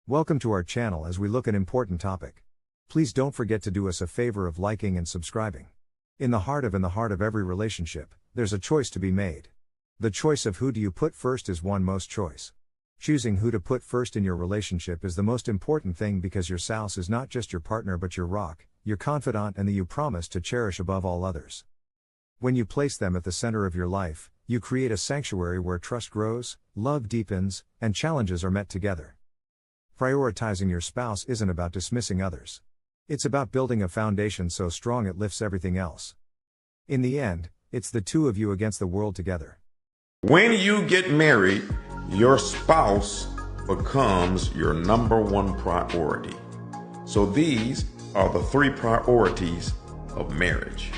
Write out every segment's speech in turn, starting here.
Welcome to our channel as we look at an important topic. Please don't forget to do us a favor of liking and subscribing. In the heart of every relationship, there's a choice to be made. The choice of who do you put first is one most choice. Choosing who to put first in your relationship is the most important thing because your spouse is not just your partner but your rock, your confidant, and that you promise to cherish above all others. When you place them at the center of your life, you create a sanctuary where trust grows, love deepens, and challenges are met together. Prioritizing your spouse isn't about dismissing others. It's about building a foundation so strong it lifts everything else. In the end, it's the two of you against the world together. When you get married, your spouse becomes your number one priority. So these are the 3 priorities of marriage.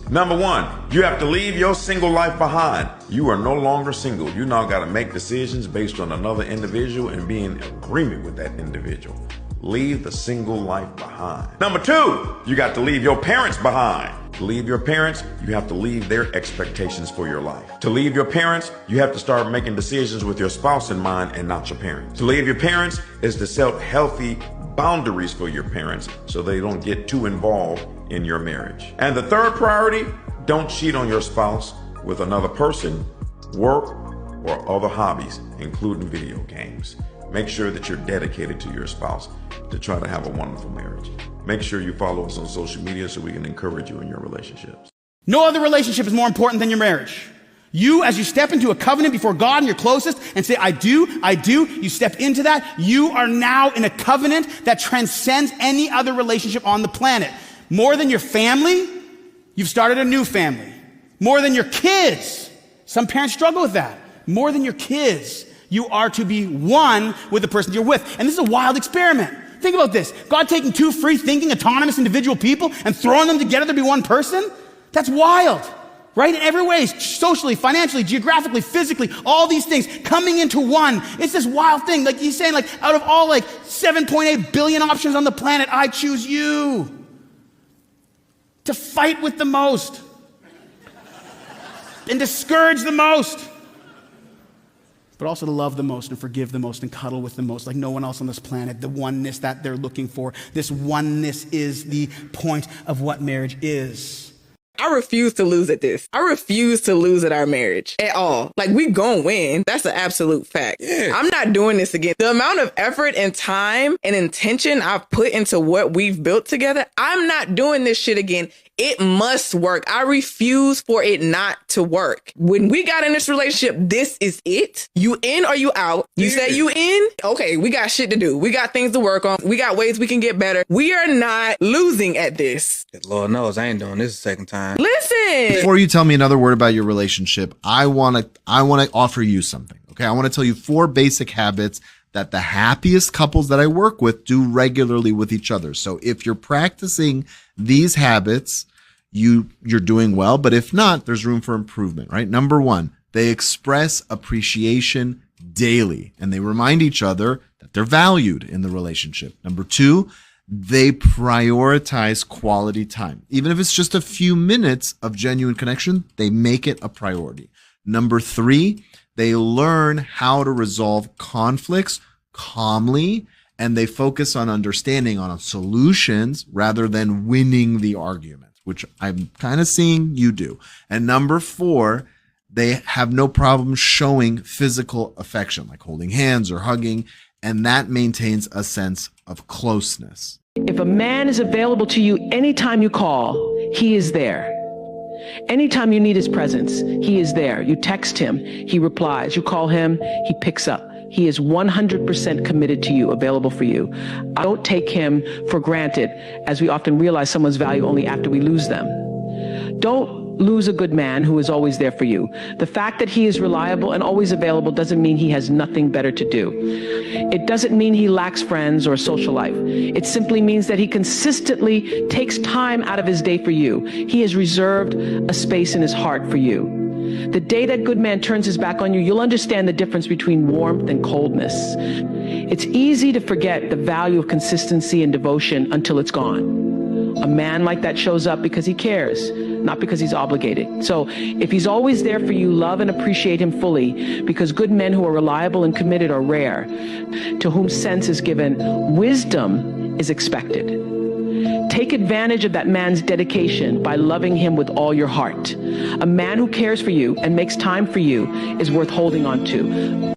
Number 1, you have to leave your single life behind. You are no longer single. You now got to make decisions based on another individual and be in agreement with that individual. Leave the single life behind. Number 2, you got to leave your parents behind. To leave your parents, you have to leave their expectations for your life. To leave your parents, you have to start making decisions with your spouse in mind and not your parents. To leave your parents is to set healthy boundaries for your parents so they don't get too involved in your marriage. And the 3rd priority, don't cheat on your spouse with another person, work, or other hobbies, including video games. Make sure that you're dedicated to your spouse to try to have a wonderful marriage. Make sure you follow us on social media so we can encourage you in your relationships. No other relationship is more important than your marriage. You, as you step into a covenant before God and your closest and say, I do, you step into that, you are now in a covenant that transcends any other relationship on the planet. More than your family, you've started a new family. More than your kids, some parents struggle with that. More than your kids, you are to be one with the person you're with. And this is a wild experiment. Think about this. God taking 2 free-thinking, autonomous individual people and throwing them together to be one person? That's wild. Right? In every way, socially, financially, geographically, physically, all these things coming into one. It's this wild thing. Like he's saying, like, out of all 7.8 billion options on the planet, I choose you. To fight with the most. And discourage the most. But also to love the most and forgive the most and cuddle with the most, like no one else on this planet. The oneness that they're looking for. This oneness is the point of what marriage is. I refuse to lose at this. I refuse to lose at our marriage at all. Like, we gonna win. That's an absolute fact. Yeah. I'm not doing this again. The amount of effort and time and intention I've put into what we've built together, I'm not doing this shit again. It must work. I refuse for it not to work. When we got in this relationship, this is it. You in or you out? You say you in? Okay, we got shit to do. We got things to work on. We got ways we can get better. We are not losing at this. Lord knows I ain't doing this a 2nd time. Listen. Before you tell me another word about your relationship, I want to offer you something. Okay, I want to tell you 4 basic habits that the happiest couples that I work with do regularly with each other. So if you're practicing these habits, you're doing well, but if not, there's room for improvement, right? Number 1, they express appreciation daily and they remind each other that they're valued in the relationship. Number 2, they prioritize quality time. Even if it's just a few minutes of genuine connection, they make it a priority. Number 3, they learn how to resolve conflicts calmly, and they focus on understanding on solutions rather than winning the argument, which I'm kind of seeing you do. And number 4, they have no problem showing physical affection, like holding hands or hugging, and that maintains a sense of closeness. If a man is available to you anytime you call, he is there. Anytime you need his presence, he is there. You text him, he replies. You call him, he picks up. He is 100% committed to you, available for you. I don't take him for granted, as we often realize someone's value only after we lose them. Don't lose a good man who is always there for you. The fact that he is reliable and always available doesn't mean he has nothing better to do. It doesn't mean he lacks friends or a social life. It simply means that he consistently takes time out of his day for you. He has reserved a space in his heart for you. The day that good man turns his back on you, you'll understand the difference between warmth and coldness. It's easy to forget the value of consistency and devotion until it's gone. A man like that shows up because he cares, not because he's obligated. So if he's always there for you, love and appreciate him fully, because good men who are reliable and committed are rare. To whom sense is given, wisdom is expected. Take advantage of that man's dedication by loving him with all your heart. A man who cares for you and makes time for you is worth holding on to.